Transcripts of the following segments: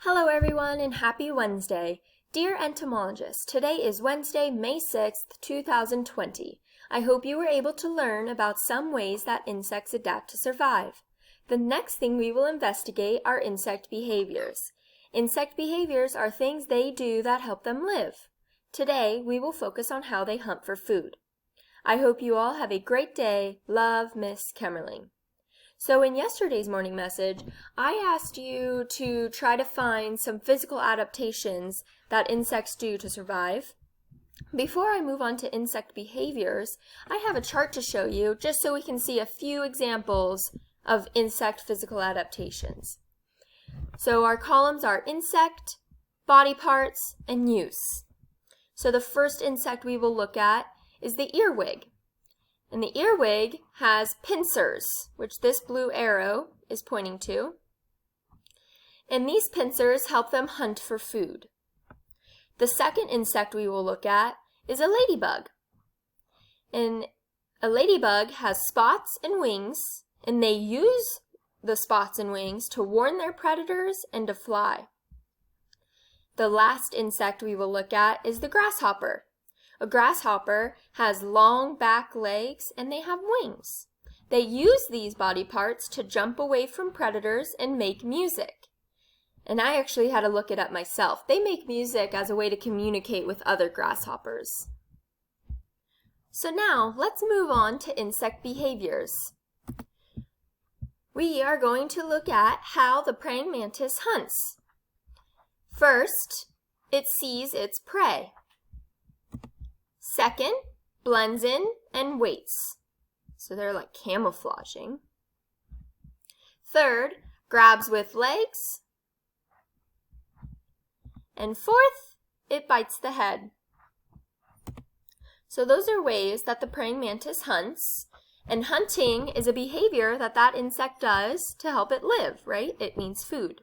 Hello everyone and happy Wednesday. Dear entomologists, today is Wednesday, May 6th, 2020. I hope you were able to learn about some ways that insects adapt to survive. The next thing we will investigate are insect behaviors. Insect behaviors are things they do that help them live. Today, we will focus on how they hunt for food. I hope you all have a great day. Love, Miss Kemmerling. So in yesterday's morning message, I asked you to try to find some physical adaptations that insects do to survive. Before I move on to insect behaviors, I have a chart to show you just so we can see a few examples of insect physical adaptations. So our columns are insect, body parts, and use. So the first insect we will look at is the earwig. And the earwig has pincers, which this blue arrow is pointing to. And these pincers help them hunt for food. The second insect we will look at is a ladybug. And a ladybug has spots and wings, and they use the spots and wings to warn their predators and to fly. The last insect we will look at is the grasshopper. A grasshopper has long back legs and they have wings. They use these body parts to jump away from predators and make music. And I actually had to look it up myself. They make music as a way to communicate with other grasshoppers. So now let's move on to insect behaviors. We are going to look at how the praying mantis hunts. First, it sees its prey. Second, blends in and waits. So they're like camouflaging. Third, grabs with legs. And fourth, it bites the head. So those are ways that the praying mantis hunts. And hunting is a behavior that that insect does to help it live, right? It means food.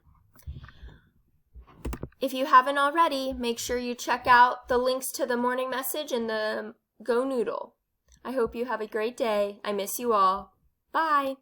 If you haven't already, make sure you check out the links to the morning message and the Go Noodle. I hope you have a great day. I miss you all. Bye.